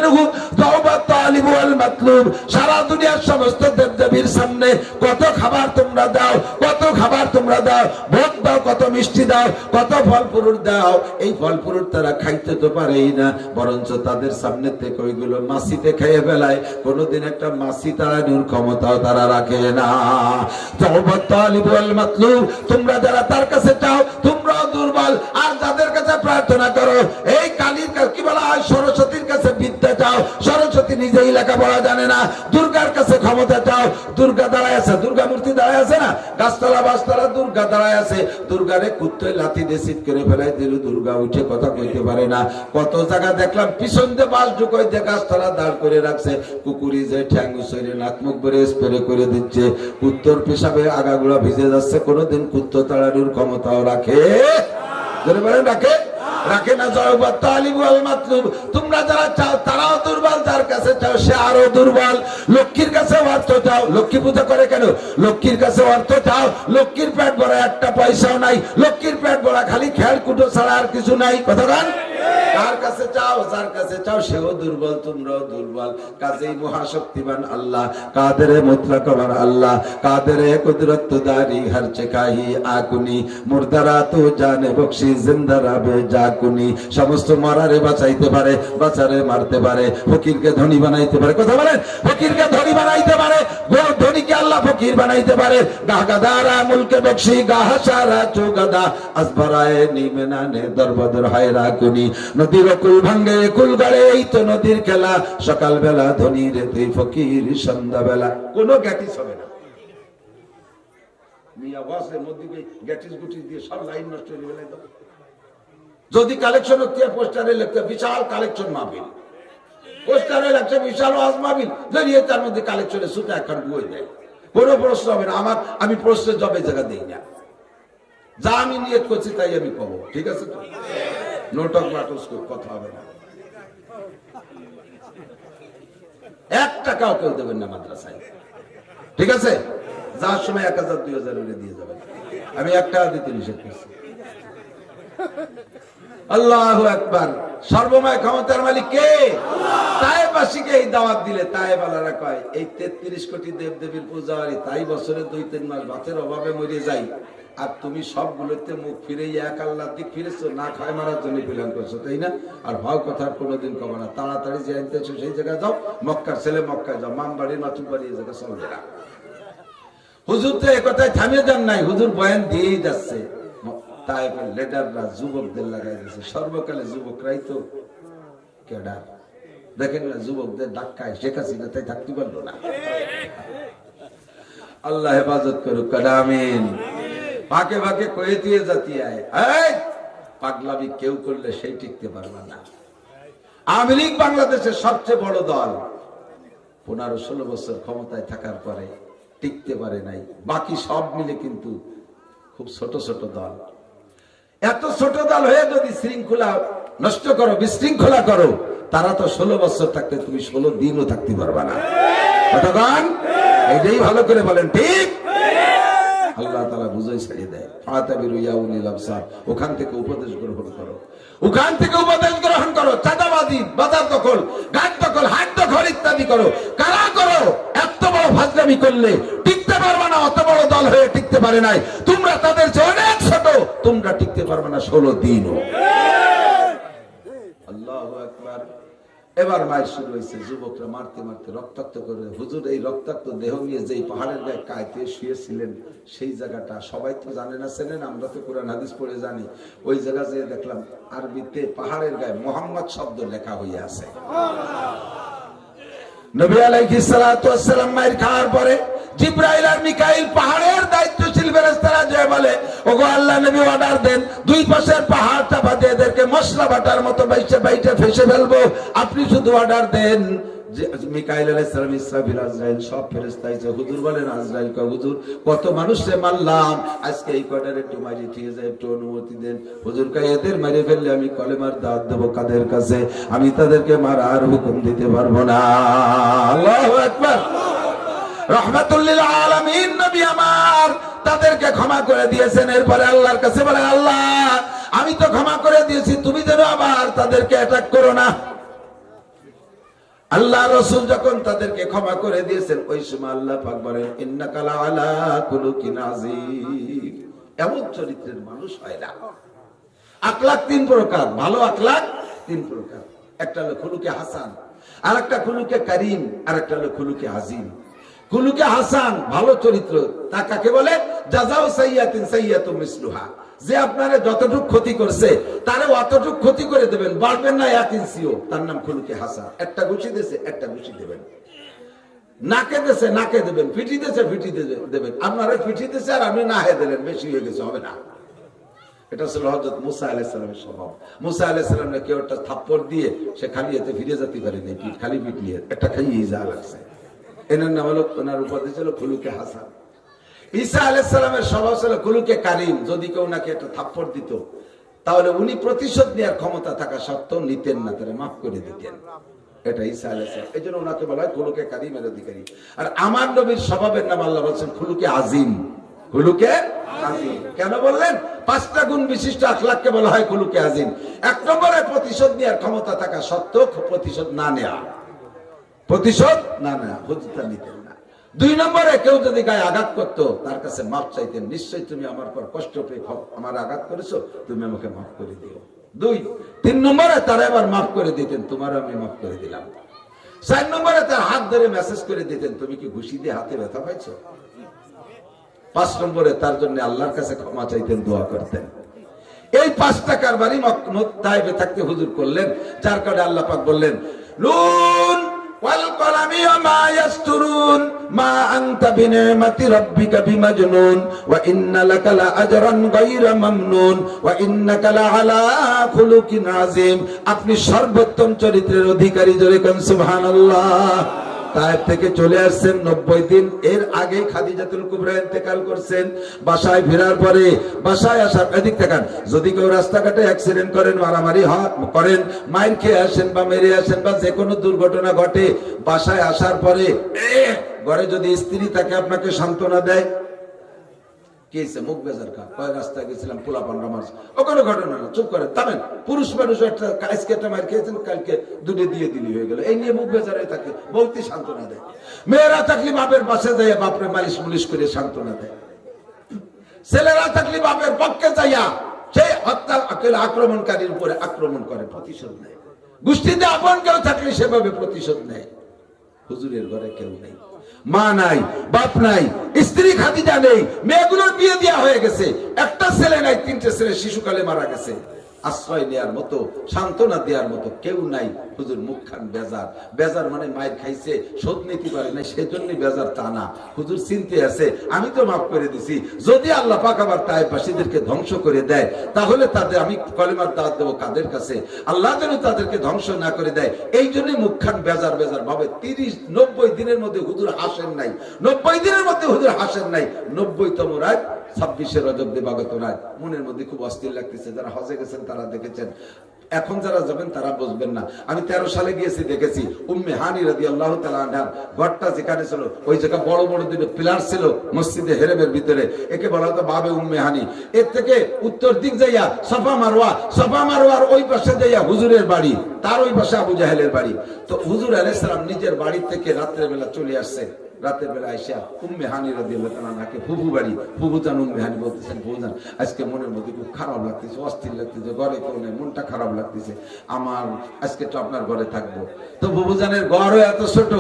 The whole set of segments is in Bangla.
আনহু যাওবাত তালিব ওয়াল মাতলুব, সারা দুনিয়ার সমস্ত দেবদেবীর সামনে কত খাবার তোমরা দাও, কত খাবার তোমরা দাও, ভোগ দাও, কত মিষ্টি দাও, কত ফল ফুরুট দাও, এই ফল ফুরুট তারা খাইতে তো পারেই না, বরঞ্চ তাদের সামনে থেকে ওইগুলো মাছিতে খেয়ে ফেলায়। কোনোদিন একটা মাছি তাড়ানোর ক্ষমতাও তারা রাখে না। যাওবাত তালিব ওয়াল মাতলুব, তোমরা যারা তার কাছে চাও তোমরাও দুর্বল, আর যাদের কাছে প্রার্থনা করো এই কালীর কাছে কি বলা হয়, সরস্বতীর কাছে বিদ্যা চাও, সরস্বতী নিজেই লেখাপড়া জানে না। দুর্গার কাছে ক্ষমতা চাও, দুর্গা দাঁড়ায় আছে, দুর্গা মূর্তি দাঁড়ায় আছে না, গাছতলা বাসতলা দুর্গা দাঁড়ায় আছে, দুর্গারে কুত্তয় লাথি দিয়ে শীত করে ফেলাই দিল, দুর্গা উঠে কথা কইতে পারে না। কত জায়গা দেখলাম পিছন দিয়ে বাস ঢুকাই দিয়ে গাছতলা দাঁড় করে রাখছে, কুকুরি যে ঠ্যাং উচড়ে নাক মুখ বেড়ে স্প্রে করে দিচ্ছে, কুত্তর পেশাবে আগাগুলা ভিজে যাচ্ছে, কোনোদিন কুত্ত তাড়ানোর ক্ষমতাও রাখে রাখে রাখে না। যাওবাত তালিব ওয়াল মাতলুব, তোমরা যারা চাও তারাও দুর্বল, যার কাছে চাও সে আরো দুর্বল। লক্ষ্মীর কাছে অর্থ চাও, লক্ষ্মী পূজা করে কেন? লক্ষ্মীর কাছে অর্থ চাও, লক্ষ্মীর পেট ভরা একটা পয়সাও নাই, লক্ষ্মীর পেট ভরা খালি খেয়াল কুটো ছাড়া আর কিছু নাই। কথা গান কার কাছে চাও? যার কাছে চাও সেও দুর্বল, তোমরাও দুর্বল। কাজেই মহাশক্তিমান আল্লাহ, কাদেরে মুতলাকবার আল্লাহ, কাদেরে কুদরত দারি হর চেকাহি আকুনি, মুর্দারা তো জানে বখশি জিন্দারা বে জাকুনি। সমস্ত মরারে বাঁচাইতে পারে, বাঁচারে মারতে পারে, ফকিরকে ধনী বানাইতে পারে। কথা বলেন, ফকিরকে ধনী বানাইতে পারে, ধনীকে আল্লাহ ফকির বানাইতে পারে। গাগাদারা মুলকে বখশি গাহাসারা চোগাদা আসবারায়ে নিমেনানে দরবদর হয় রাকুনি। নদীর কুল ভাঙ্গে কুল গাড়ে, এই তো নদীর খেলা, সকাল বেলা ধনী রে তুই ফকির, সন্ধ্যা বেলা কোনো গ্যাটিস হবে না। মিয়া ওয়াজের মধ্যে গ্যাটিস গুটিস দিয়ে সব লাইন নষ্ট হয়ে গেল। যদি কালেকশন হচ্ছে পোস্টারে লিখতে বিশাল কালেকশন মাহফিল, পোস্টারে লাগছে বিশাল ওয়াজ মাহফিল, জড়িয়ে তার মধ্যে কালেকশনে সুতা একখান বই দেয়, কোনো প্রশ্ন হবে না। আমি প্রশ্নের জবে জায়গা দিই না, যা আমি নিয়ত করছি তাই আমি কব, ঠিক আছে তো? নোটক নাটক কথা হবে না, 1 টাকাও কেউ দেবেন না মাদ্রাসায়, ঠিক আছে? যার সময় 1000 2000 দিয়ে যাবেন, আমি 1 টাকা দিতে নিষেধ করছি। আল্লাহু আকবার। সর্বময় ক্ষমতার মালিক কে? তায়েবাসীকে এই দাওয়াত দিলে তায়েবালারা কয় এই 33 কোটি দেবদেবীর পূজারি, তাই বছরে 2-3 মাস ভাতের অভাবে মরে যাই, আর তুমি সবগুলোতে মুখ ফিরে এক আল্লাহর দিক ফিরেছো, না খায় মারার জন্য প্ল্যান করছো, তাই না? আর ভাও কথার কোনোদিন কবে না, তাড়াতাড়ি যে আনতেছো সেই জায়গায় যাও, মক্কার ছেলে মক্কায় যাও, মামবাড়ির মাতুবাড়ি এই জায়গা চলবে না। হুজুর তো এ কথায় থামিয়ে যান নাই, হুজুর বয়ান দিয়েই যাচ্ছে। তায়েফের লিডাররা যুবকদের লাগাই দিয়েছে, সর্বকালে যুবকরাই তো ক্যাডার, দেখেন না যুবকদের ধাক্কায় শেখ হাসিনা তাই থাকতে পারলো না। আল্লাহ হেফাজত করুক, আমিন। ফাঁকে ফাঁকে কয়ে দিয়ে জাতি আয়, পাগলামি কেউ করলে সেই টিকতে পারবে না। আওয়ামী লীগ বাংলাদেশের সবচেয়ে বড় দল, 15-16 বছর ক্ষমতায় থাকার পরে টিকতে পারে নাই, বাকি সব মিলে কিন্তু খুব ছোট ছোট দল। এত ছোট দল হয়ে যদি শৃঙ্খলা নষ্ট করো, বিশৃঙ্খলা করো, তারা তো 16 বছর থাকতে তুমি 16 দিনও থাকতে পারবা না। কতক্ষণ? এটাই ভালো করে বলেন, ঠিক? আল্লাহ তাআলা বুঝাই ছাড়িয়ে দেয়, ফাতাবিরু ইয়া উলিল আবসার, ওখান থেকে উপদেশ গ্রহণ করো, ওখান থেকে উপদেশ গ্রহণ করো। চাঁদাবাজি, বাজার দখল, ঘাট দখল, হাট দখল ইত্যাদি করো, কারা করো? এত বড় ফাজলামি করলে টিকতে পারবে না। অত বড় দল হয়ে টিকতে পারে নাই, তোমরা তাদের চেয়ে অনেক ছোট, তোমরা টিকতে পারবে না 16 দিনও। আল্লাহু আকবার। এবার মায়ের শুরু হয়েছে, যুবকরা মারতে মারতে রক্তাক্ত করে। হুজুর এই রক্তাক্ত দেহ নিয়ে যেই পাহাড়ের গায়ে কায়তে শুয়েছিলেন, সেই জায়গাটা সবাই তো জানে না, চেনেন, আমরা তো কোরআন হাদিস পড়ে জানি। ওই জায়গা যেয়ে দেখলাম আরবিতে পাহাড়ের গায়ে মোহাম্মদ শব্দ লেখা হয়ে আছে। নবী আলাইহিস সালাতু ওয়াস সালাম মায়ের খাওয়ার পরে জিবরাইল আর মিকাইল পাহাড়ের দায়িত্বশীল ফেরেশতারা যে বলে, ওগো আল্লাহ নবী অর্ডার দেন, 2 পাশের পাহাড় চাপা দিয়ে এদেরকে মশলা বাটার মতো বাইটে ফেসে ফেলবো, আপনি শুধু অর্ডার দেন। মিকাইল আলাইহিস সালাম, ইসরাফিল, আজরাইল সব ফেরেশতা এসে হুজুর বলেন, আজরাইল কয় হুজুর কত মানুষে মারলাম, আজকে এই কয়টার একটু মারি ঠিক যায়, একটু অনুমতি দেন। হুজুর কয় এদের মেরে ফেললে আমি কলেমার দাওয়াত দেব কাদের কাছে? আমি তাদেরকে মারার হুকুম দিতে পারবো না। আল্লাহু আকবার। রহমাতুল লিল আলামিন নবী আমার তাদেরকে ক্ষমা করে দিয়েছেন। এরপরে আল্লাহর কাছে বলে, আল্লাহ আমি তো ক্ষমা করে দিয়েছি, তুমি যেন আবার তাদেরকে অ্যাটাক করো না। আল্লাহ রাসূল যখন তাদেরকে ক্ষমা করে দিয়েছেন, ওই সময় আল্লাহ পাক বলেন ইন্নাকা লাআলা খুলুকিন আযীম। এমন চরিত্রের মানুষ হয় না। আখলাক তিন প্রকার, ভালো আখলাক তিন প্রকার। একটা হলো খুলুকে হাসান, আর একটা খুলুকে কারীম, আর একটা হলো খুলুকে আযীম। খুলুকে হাসান ভালো চরিত্র, তা কাকে বলে? জাযাউ সাইয়্যাতিন সাইয়্যাতুম মিসলুহা। যে আপনারে যতটুক ক্ষতি করছে তারে অতটুক ক্ষতি করে দেবেন, বাড়বেন না এক ইঞ্চিও, তার নাম খুলুকে হাসান। একটা ঘুষি দিয়েছে একটা ঘুষি দেবেন, নাকে দিয়েছে নাকে দেবেন, পিঠি দিয়েছে পিঠি দেবেন। আপনারা পিঠি দিয়েছে আর আপনি নাহে দিলেন, বেশি হয়ে গেছে, হবে না। এটা ছিল হযরত মুসা আলাইহিস সালামের স্বভাব। মুসা আলাইহিস সালামকে কেউ একটা থাপ্পড় দিয়ে সে খালি হাতে ফিরে যেতে পারেনি, খালি পিঠ নিয়ে একটা খাইয়ে যা লাগছে। এনার নাম হলো, ওনার উপাধি ছিল খুলুকে হাসান। ঈসা আলাইহিস সালামের স্বভাব ছিল খুলুকে কারীম। যদি কেউ নাকি একটা থাপ্পড় দিত তাহলে উনি প্রতিশোধ নেওয়ার ক্ষমতা থাকা সত্ত্বেও নিতেন না, তারা মাফ করে দিতেন। এটা ঈসা আলাইহিস সালাম, এই জন্য ওনাকে বলা হয় খুলুকে কারীমের অধিকারী। আর আমার নবীর স্বভাবের নাম আল্লাহ বলছেন খুলুকে আযীম। খুলুকে আযীম কেন বললেন? 5টা গুণ বিশিষ্ট আখলাককে বলা হয় খুলুকে আযীম। এক নম্বরে প্রতিশোধ নেওয়ার ক্ষমতা থাকা সত্ত্বেও প্রতিশোধ না নেওয়া, প্রতিশোধ না নেওয়া, হুজুরটা নিতেন না। 2 নম্বরে কেউ যদি গায়ে আঘাত করতো তার কাছে মাফ চাইতেন, নিশ্চয়ই তুমি আমার পর কষ্ট পেয়ে আমার আঘাত করেছো, তুমি আমাকে মাফ করে দিও। 2 3 নম্বরে তারা এবার মাফ করে দিতেন, তোমারও আমি মাফ করে দিলাম। 4 নম্বরে তার হাত ধরে মেসেজ করে দিতেন, তুমি কি ঘুষি দিয়ে হাতে ব্যথা পাইছো? 5 নম্বরে তার জন্য আল্লাহর কাছে ক্ষমা চাইতেন, দোয়া করতেন। এই 5টা কারবারই তাইফে থাকতে হুজুর করলেন, যার কারণে আল্লাহ পাক বললেন নুন ওয়াল কলামি ওয়া মা ইয়াসতুরুন মা আনতা বিনিমাতি রাব্বিকা বিমাজনুন ওয়া ইন্না লাকা লাআজরান গায়রা মামনুন ওয়া ইন্নাকা লাআলা খুলুকিন আযীম। আপনি সর্বোত্তম চরিত্রের অধিকারী, জোরে কোন সুবহানাল্লাহ। তায়েফ থেকে চলে আসছেন 90 দিন। এর আগে খাদিজাতুল কুবরা ইন্তেকাল করছেন। বাসায় ফেরার পরে, বাসায় আসার এদিক তাকান, যদি কেউ রাস্তাঘাটে অ্যাক্সিডেন্ট করেন, মারামারি করেন, মাইর খেয়ে আসেন বা মেরে আসেন বা যে কোনো দুর্ঘটনা ঘটে, বাসায় আসার পরে ঘরে যদি স্ত্রী তাকে আপনাকে সান্ত্বনা দেয়, মুখ বেজার খা, কয় রাস্তায় গেছিলাম পোলা পান্ডা মাছ, ও কোনো ঘটনা না, চুপ করে থামেন। পুরুষ মানুষ একটা মার খেয়েছেন, কালকে দুটো দিয়ে দিলি হয়ে গেল, এই নিয়ে মুখ বেজারে থাকে, বলতে সান্ত্বনা দেয়। মেয়েরা থাকলে বাপের পাশে যায়, বাপরে মালিশ মুলিশ করে সান্ত্বনা দেয়। ছেলেরা থাকলে বাপের পক্ষে যাইয়া সেই হত্যা আক্রমণকারীর উপরে আক্রমণ করে, প্রতিশোধ নেয়। গোষ্ঠীতে আপন কেউ থাকলে সেভাবে প্রতিশোধ নেয়। হুজুরের ঘরে কেউ নেই, মা নাই, বাপ নাই, স্ত্রী খাদিজা নেই, মেয়েগুলোর বিয়ে দেওয়া হয়ে গেছে, একটা ছেলে নাই, 3টে ছেলে শিশুকালে মারা গেছে। আশ্রয় নেওয়ার মতো, সান্ত্বনা দেওয়ার মতো কেউ নাই। হুজুর মুখখান বেজার। বেজার মানে মায়ের খাইছে, শোধ নিতে পারে না, সেজন্যই বেজার, তা না। হুজুর চিনতে আছে, আমি তো মাফ করে দিছি। যদি আল্লাহ পাক আবার তায়েফবাসীদেরকে ধ্বংস করে দেয়, তাহলে তাদের আমি কলেমার দাওয়াত দেবো কাদের কাছে? আল্লাহ যেন তাদেরকে ধ্বংস না করে দেয়, এই জন্যই মুখখান বেজার বেজার ভাবে। 90 দিনের মধ্যে হুজুর হাসেন নাই, 90 দিনের মধ্যে হুজুর হাসেন নাই। 90তম রাত 26শে রজব দিবাগত রাত, মনের মধ্যে খুব অস্থির লাগতেছে। যারা হজে গেছেন তারা দেখেছেন, এখন যারা যাবেন তারা বুঝবেন না। আমি 13 সালে গিয়েছি, দেখেছি উম্মে হানি রাদিয়াল্লাহু তাআলা আনহার ঘরটা যেখানে ছিল, ওই জায়গা বড় বড় দুটো পিলার ছিল মসজিদে হেরেমের ভিতরে, একে বলা হতো বাবে উম্মে হানি। এর থেকে উত্তর দিক যাইয়া সাফা মারওয়া, সাফা মারওয়ার ওই পাশে যাইয়া হুজুরের বাড়ি, তার ওই পাশে আবু জাহেলের বাড়ি। তো হুজুর আলাইহিস সালাম নিজের বাড়ি থেকে রাতের বেলা চলে আসছে। রাতের বেলা আইসা উম্মে হানি রাদিয়াল্লাহু তাআলা নাকি ফুফু বাড়ি, ফুফু জান উম্মে হানি বলতেছেন, ফুফুজান আজকে মনের মধ্যে খুব খারাপ লাগতেছে, অস্থির লাগতেছে, ঘরে কেউ নেই, মনটা খারাপ লাগতেছে, আমার আজকে তো আপনার ঘরে থাকবো। তো ফুফুজানের ঘরও এত ছোট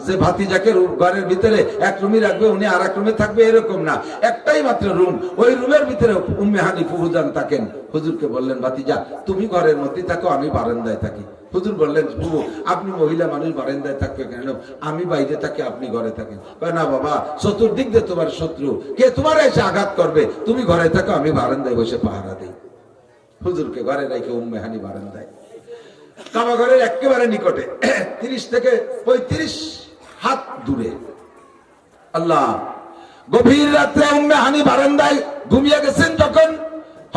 যে ভাতিজাকে ঘরের ভিতরে এক রুমই রাখবে, উনি আর এক রুমে থাকবে, এরকম না, একটাই মাত্র রুম। ওই রুমের ভিতরে উম্মে হানি ফুফুজান থাকেন। হুজুরকে বললেন, ভাতিজা তুমি ঘরের মধ্যে থাকো, আমি বারান্দায় থাকি। হুজুর বললেন, ফুফু আপনি মহিলা মানুষ, বারান্দায় থাকবে কেন? আমি বাইরে থাকি, আপনি ঘরে থাকেন। না বাবা, চতুর্দিক দিয়ে তোমার শত্রু, কে তোমার এসে আঘাত করবে, তুমি ঘরে থাকো, আমি বারান্দায় বসে পাহারা দিই। হুজুরকে ঘরে রেখে উম্মে হানি বারান্দায়, কাবা ঘরের একেবারে নিকটে, 30 থেকে 35 হাত দূরে। আল্লাহ, গভীর রাত্রে উম্মে হানি বারান্দায় ঘুমিয়ে গেছেন যখন,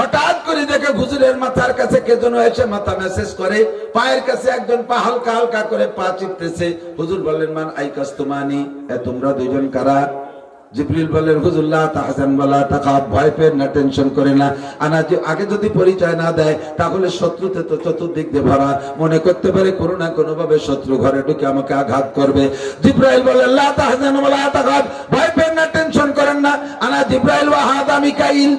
হঠাৎ করে দেখে হুজুরের মাথার কাছে কে যেন এসে মাথা মেসেজ করে, পায়ের কাছে একজন পা হালকা হালকা করে পা চিপতেছে। হুজুর বললেন, মান আইকাস তুমানি, তোমরা দুইজন কারা? জিবরিল বলেন হুজুর লা তাহজান ওয়ালা তাখাফ, ভয় পেন না, টেনশন করে না। আগে যদি পরিচয় না দেয় তাহলে শত্রুতে তো চতুর্দিক দিয়ে ভরা, মনে করতে পারে কোনো না কোনো ভাবে শত্রু ঘরে ঢুকে আমাকে আঘাত করবে। জিবরাইল বলেন লা তাহজান ওয়ালা তাখাফ, ভয় পেন না, টেনশন করেন না। আনা জিবরাইল ওয়া হাদা মিকাইল,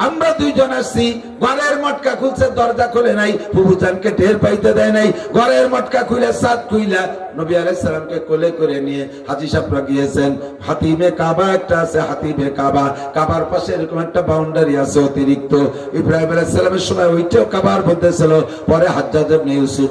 আমরা দুইজন আসছি। ঘরের মটকা খুলছে, দরজা খুলে নাই, ফুফুজানকে টের পাইতে দেয় নাই। ঘরের মটকা খুলে সাত খুইলা নবী আলাইহিস সালামকে কোলে করে নিয়ে হাজী সাহেবরা গিয়েছেন। হাতিমে কাবা একটা আছে, হাতিমে কাবা, কাবার পাশে এরকম একটা বাউন্ডারি আছে অতিরিক্ত। ইব্রাহিম আলাইহিস সালামের সময় ওইটাও কাবার মধ্যে ছিল। পরে হাজ্জাজ ইবনে ইউসুফ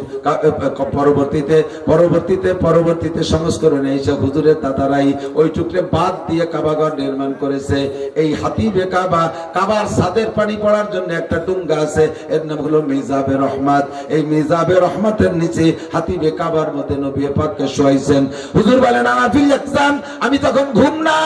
পরবর্তীতে সংস্করণে এসে হুজুরের দাদারাই ওই টুকরে বাদ দিয়ে কাবাঘর নির্মাণ করেছে। এই হাতিমে কাবা, কাবার ছাদের পানি পড়ার জন্য একটা ডুঙ্গা আছে, এর নাম হলো মিজাবে রহমত। এই মিজাবে রহমতের নিচে হাতিমে কাবার মধ্যে নবী পাককে শোয়াইছেন। হুজুর বলেন আনা ফিল ইকসাম, আমি তখন ঘুম না,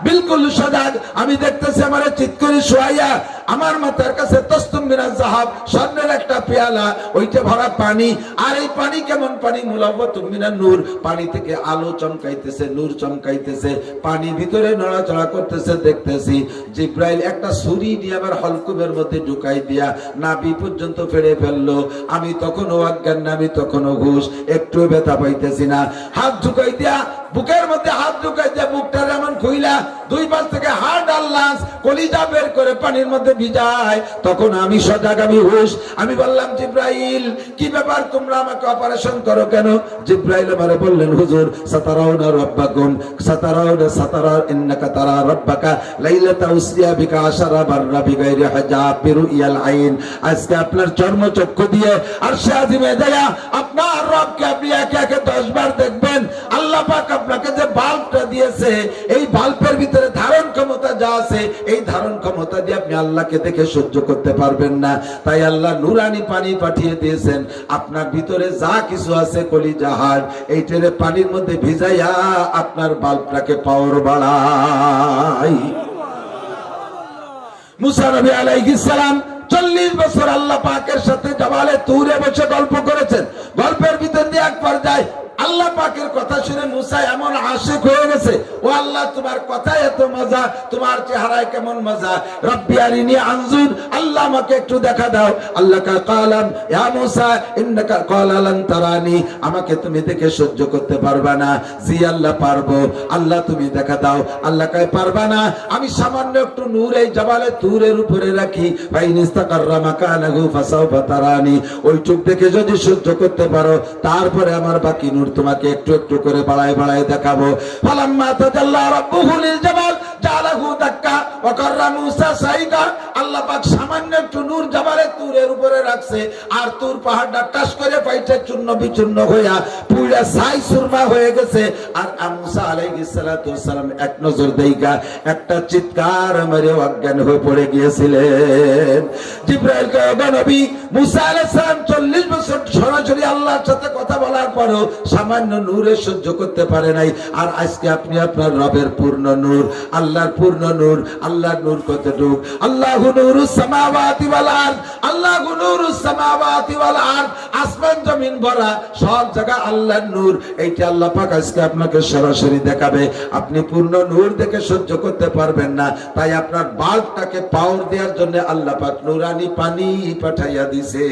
বিলকুল সজাগ। আমি দেখতেছি আমারে চিৎ করে শোয়াইয়া আমার মাথার কাছে তসতুম মিনাজ যাহাব, স্বর্ণের একটা পেয়ালা, ওইটা ভরা পানি। আর এই পানি কেমন পানি? মুলাওয়াতুম মিনান নূর, পানি থেকে আলো চমকাইতেছে, নূর চমকাইতেছে, পানি ভিতরে নড়াচড়া করতেছে। দেখতেছি জিব্রাইল একটা ছুরি নিয়ে আমার হলকুমের মধ্যে ঢুকাই দিয়া নাভি পর্যন্ত ফেড়ে ফেললো। আমি তখনও অজ্ঞান না, আমি তখনও হুঁশ, একটু ব্যথা পাইতেছি না। হাত ঢুকাই দিয়া বুকের মধ্যে হাত ঢুকাই দিয়া বুকটা যেমন খুইলা দুই পাশ থেকে হাড় আর লাশ কলিজা বের করে পানির মধ্যে ভিজায়, তখন আমি সজাগ, আমি হুঁশ। আমি বললাম জিব্রাইল কি ব্যাপার, তোমরা আমাকে অপারেশন করো কেন? জিব্রাইল আমারে বললেন হুজুর সাতারাউনা রাব্বাকুম সাতারা ইন্নাকা তারা রাব্বাকা লাইলাতা উসরিয়া বিকা আশারা বাররা বিগাইরি হিজাব বিরুইয়াল আইন। আজকে আপনার চর্মচক্ষু দিয়ে আরশে আজিমে যায় আপনার রবকে আপনি একে একে 10 বার দেখবেন। আল্লাহ পাক আপনাকে যে বাল্বটা দিয়েছে, এই বাল্বের ভিতরে ধারণ ক্ষমতা যা আছে, এই ধারণ ক্ষমতা দিয়ে আপনি আল্লাহকে দেখে সহ্য করতে পারবেন না। তাই আল্লাহ নুরানি পানি পাঠিয়ে দিয়েছেন। আপনার ভিতরে যা কিছু আছে কলিজা হাড়, এইটারে পানির মধ্যে ভিজাইয়া আপনার বাল্বটাকে পাওয়ার বাড়াই। মুসা নবী আলাইহিস সালাম 40 বছর আল্লাহ পাকের সাথে জাবালে তুরে বসে গল্প করেছেন। গল্পের ভিতর দিয়ে এক পর্যায়ে আল্লাহ পাকের কথা শুনে মুসা এমন আশিক হয়ে গেছে, ও আল্লাহ তোমার কথায় এত মজা, তোমার চেহারায় কেমন মজা। রব্বি আরিনি আনজুর, আল্লাহ আমাকে একটু দেখা দাও। আল্লাহ কালাম ইয়া মুসা ইন্নাকা ক্বালা লান তারানি, আমাকে তুমি দেখে সহ্য করতে পারবা না। জি আল্লাহ পারবো। আল্লাহ তুমি দেখা দাও। আল্লাহ কয় পারবা না, আমি সামান্য একটু নূর এই জাবালে তুরের উপরে রাখি, ফাইন ইস্তাকাররা মাকানাহু ফাসাউফা তারানি, ওই চোখ দেখে যদি সহ্য করতে পারো তারপরে আমার বাকি নূর তোমাকে একটু একটু করে বাড়ায় বাড়ায় দেখাবো। ফালাম্মা তাজাল্লা রাব্বুহু লিল জাবাল জালাহু দাক্কা ওয়া কাররা মুসা সাইকা, আল্লাহ পাক সামান্য একটু নূর জাবালে তুরের উপরে রাখছে, আর তুর পাহাড়টা টাস করে ফাইটে চূর্ণ বিচূর্ণ হইয়া পুরা ছাই সুরমা হয়ে গেছে। আর মুসা আলাইহিস সালাতু ওয়াস সালাম এক নজর দেইগা একটা চিৎকার মেরে অজ্ঞান হয়ে পড়ে গিয়েছিলেন। জিবরাইল কে নবী মুসা আলাইহিস সালাম 40 বছর সরাসরি আল্লাহর সাথে কথা বলার পরও সামান্য নূরে সহ্য করতে পারে নাই। আর আজকে আপনি আপনার রবের পূর্ণ নূর, আল্লাহর পূর্ণ নূর, আল্লাহর নূর কতটুক? আল্লাহু নূরুস সামাওয়াতি ওয়াল আরদ, আল্লাহু নূরুস সামাওয়াতি ওয়াল আরদ, আসমান জমিন ভরা সব জায়গা আল্লাহর নূর। এইটা আল্লাহ পাক আজকে আপনাকে সরাসরি দেখাবে। আপনি পূর্ণ নূর দেখে সহ্য করতে পারবেন না, তাই আপনার বাল্বটাকে পাওয়ার দেওয়ার জন্য আল্লাহ পাক নূরানি পানি পাঠাইয়া দিছে।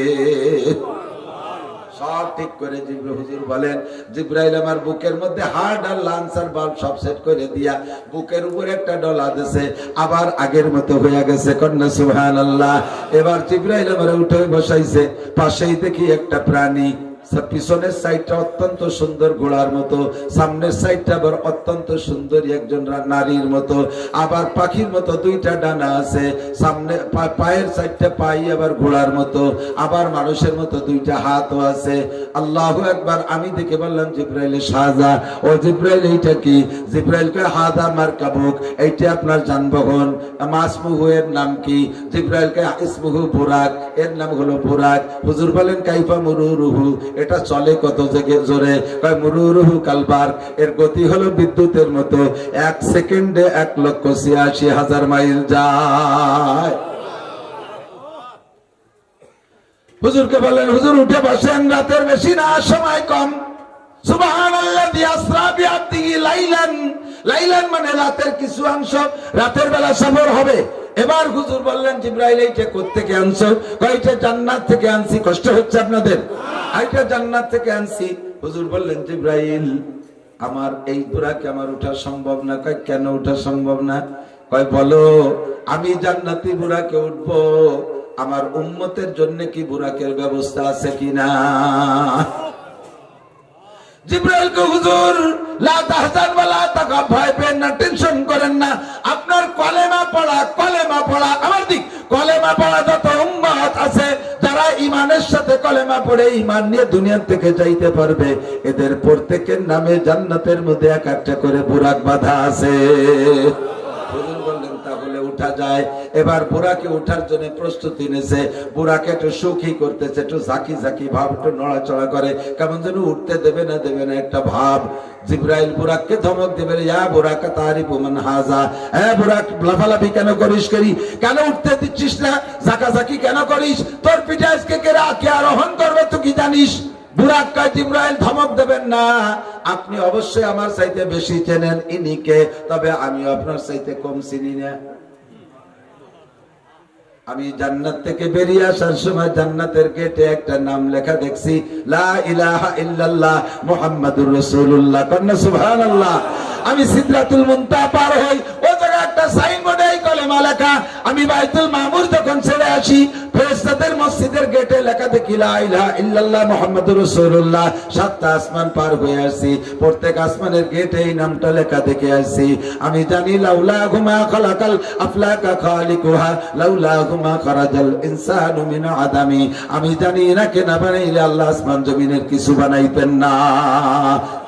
সব ঠিক করে জিবরাইল হুজুর বলেন জিবরাইল আমার বুকের মধ্যে হার্ট আর লাংস আর বাল্ব সব সেট করে দিয়া বুকের উপরে একটা ডলা দিয়েছে, আবার আগের মতো হয়ে গেছে। কন্যা সুবহানাল্লাহ। এবার জিবরাইল আমার উঠে বসাইছে, পাশেই দেখি একটা প্রাণী, পিছনের সাইডটা অত্যন্ত সুন্দর ঘোড়ার মতো, সামনের সাইডটা আবার অত্যন্ত সুন্দরী একজন নারীর মতো, আবার পাখির মতো দুইটা ডানা আছে, সামনে পায়ের সাইডটা পাই আবার ঘোড়ার মতো, আবার মানুষের মতো দুইটা হাতও আছে। আল্লাহু আকবার। আমি দেখে বললাম জিবরাইল সাজা, ও জিবরাইল এইটা কি? জিবরাইল কে হাদা মারকাবুক, এইটা আপনার যানবাহন। মাসমুহু এর নাম কি? জিবরাইল কে ইসমুহু বুরাক, এর নাম হলো বুরাক। হুজুর বলেন কাইফা মুরুরুহু, এটা চলে কত জোরে? কয় মুরুরুহু কালবার, এর গতি হলো বিদ্যুতের মতো, 1 সেকেন্ডে 1,86,000 মাইল যায়। হুজুরকে বলেন হুজুর উঠে বসেন, রাতের বেশি না, সময় কম। সুবহানাল্লাযী আসরা বিআবদিহি লাইলান লাইলান মানে রাতের কিছু অংশ, রাতের বেলা সফর হবে। এবার হুজুর বললেন জিবরাইল এইটা কোত্থেকে আনছো? কয়টা জান্নাত থেকে আনছি। কষ্ট হচ্ছে আপনাদের? এইটা জান্নাত থেকে আনছি। হুজুর বললেন জিবরাইল আমার এই বুরাকে আমার উঠা সম্ভব না। কয় কেন উঠা সম্ভব না? কয় বলো আমি জান্নাতি বুরাকে উঠবো, আমার উম্মতের জন্য কি বুরাকের ব্যবস্থা আছে কিনা? জিবরাইল কে হুজুর লা তাহজান ওয়া লা তাকাব, ভয় পেন না, টেনশন করেন না, আপনার কলেমা পড়া আমার দিক কলেমা পড়া যত উম্মত আছে যারা ঈমানের সাথে কলেমা পড়ে ঈমান নিয়ে দুনিয়া থেকে যাইতে পারবে, এদের প্রত্যেকের নামে জান্নাতের মধ্যে এক একটা করে বুরাক বাঁধা আছে। হুজুর বললেন তাহলে উঠা যায়। এবার বুরাকে উঠার জন্য প্রস্তুতি নিয়েছে। বুরাকে একটু সুখী করতেছে, একটু ঝাঁকি ঝাঁকি ভাব, একটু নড়াচড়া করে, কেমন যেন উঠতে দেবে না একটা ভাব। জিবরাইল বুরাককে ধমক দেবে, ইয়া বুরাকা তারিফু মান হাজা, বুরাক লাফালাফি কেন করিস, কেন উঠতে দিচ্ছিস না, ঝাঁকাঝাঁকি কেন করিস, তোর পিঠে আজকে কে আরোহণ করবে তুই কি জানিস? বুরাক কয় জিবরাইল ধমক দেবেন না, আপনি অবশ্যই আমার চাইতে বেশি চেনেন ইনিকে, তবে আমি আপনার চাইতে কম চিনি না। আমি জান্নাত থেকে বেরিয়ে আসার সময় জান্নাতের গেটে একটা নাম লেখা দেখছি, লা ইলাহা ইল্লাল্লাহ মুহাম্মাদুর রাসূলুল্লাহ, কন্না সুবহানাল্লাহ। আমি সিদরাতুল মুনতাহা পার হই, ও জায়গায় একটা সাইনবোর্ডে এই কলেমা লেখা। আমি বাইতুল মামুর যখন ছেড়ে আসি, ফেরেশতাদের মসজিদের গেটে লেখা দেখি লা ইলাহা ইল্লাল্লাহ মুহাম্মাদুর রাসূলুল্লাহ। সাতটা আসমান পার হয়ে আসি, প্রত্যেক আসমানের গেটে এই নামটা লেখা দেখে আসি। আমি জানি লাউলা গুমা খালাকাল আফলাকা খালিকুহা, লাউলা গুমা খারাজাল ইনসানু মিন আদামি। আমি জানি এনাকে না বানাইলে আল্লাহ আসমান জমিনের কিছু বানাইতেন না।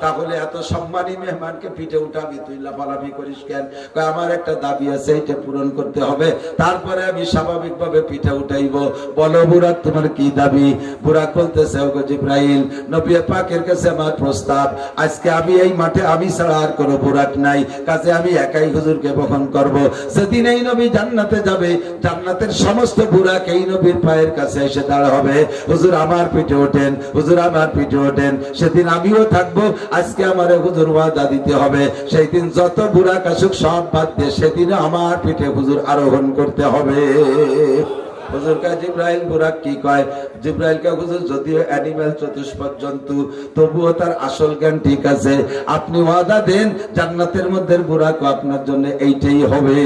তাহলে এত সম্মানী মেহমানকে পিঠে উঠাবি, তুই লাফালাফি করিস কেন? কয় আমার একটা দাবি আছে, এটা পূরণ করতে হবে, তারপরে আমি স্বাভাবিকভাবে পিঠে উঠাইব। বলো বুরাক তোমার কি দাবি? বুরাক বলতেছে, ওগো জিবরাইল, নবী পাকের কাছে আমার প্রস্তাব, আজকে আমি এই মাঠে আমি ছাড়া আর কোনো বুরাক নাই, কাজে আমি একাই হুজুরকে বহন করব। সেদিন এই নবী জান্নাতে যাবে, জান্নাতের সমস্ত বুরাক এই নবীর পায়ের কাছে এসে দাঁড় হবে, হুজুর আমার পিঠে ওঠেন, হুজুর আমার পিঠে ওঠেন। সেদিন আমিও থাকবো, আজকে আমার হুজুর ওয়াদা দিতে হবে, সেই দিন যত বুরাক আসুক সব বাদ দিয়ে সেদিন আমার পিঠে হুজুর আরোহণ করতে হবে। হুজুর কয় জিবরাইল বুরাক কি কয়? জিবরাইল কয় হুজুর যদিও অ্যানিমেল চতুষ্পদ জন্তু, তবুও তার আসল জ্ঞান ঠিক আছে, আপনি ওয়াদা দেন জান্নাতের মধ্যে বুরাক আপনার জন্য এইটাই হবে।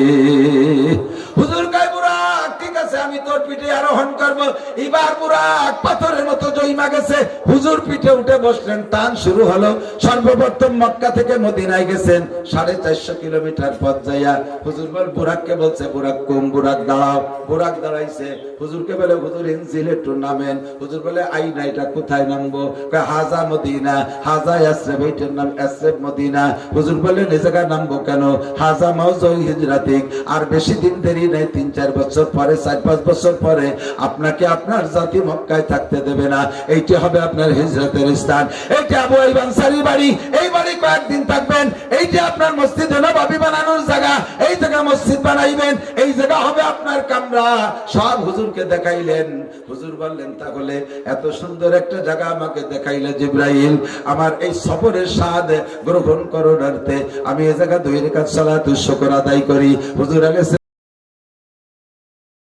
হুজুর কয় বুরাক ঠিক আছে, আমি তোর পিঠে আরোহণ করব। এবার বুরাক পাথরের মতো জইমা গেছে, হুজুর পিঠে উঠে বসলেন, টান শুরু হলো। সর্বপ্রথম মক্কা থেকে মদিনায় গেছেন 450 কিলোমিটার পথ যাইয়া হুজুর বল বুরাককে বলছে, বুরাক কম, বুরাক দাঁড়াও। বুরাক দাঁড়াইছে, হুজুরকে বলে হুজুর ইনজিল একটু নামেন। হুজুর বলে আই না, এটা কোথায় নামবো? কয় হাজা মদিনা, হাজা ইয়াসরিব, এইটার নাম ইয়াসরিব মদিনা। হুজুর বলে এই জায়গায় নামবো কেন? হাজা মাউজু হিজরাতিক, আর বেশি দিন দেরি নাই, 3-4 বছর পরে, 4-5 বছর পরে আপনাকে আপনার জাতি মক্কায় থাকতে দেবে না, এইটা হবে আপনার হিজরতের স্থান। এইটা আবু আইয়ুব আনসারীর বাড়ি, এই বাড়ি কয়েকদিন থাকবেন, এইটা আপনার মসজিদ নববী বানানোর জায়গা, এই জায়গা মসজিদ বানাইবেন, এই জায়গা হবে আপনার কামরা। সব হুজুরকে দেখাইলেন। হুজুর বললেন তাহলে এত সুন্দর একটা জায়গা আমাকে দেখাইলে জিবরাইল, আমার এই সফরের স্বাদ গ্রহণ করার অর্থে আমি এই জায়গা 2 রাকাত সালাতুশ শুকর আদায় করি। হুজুর আগে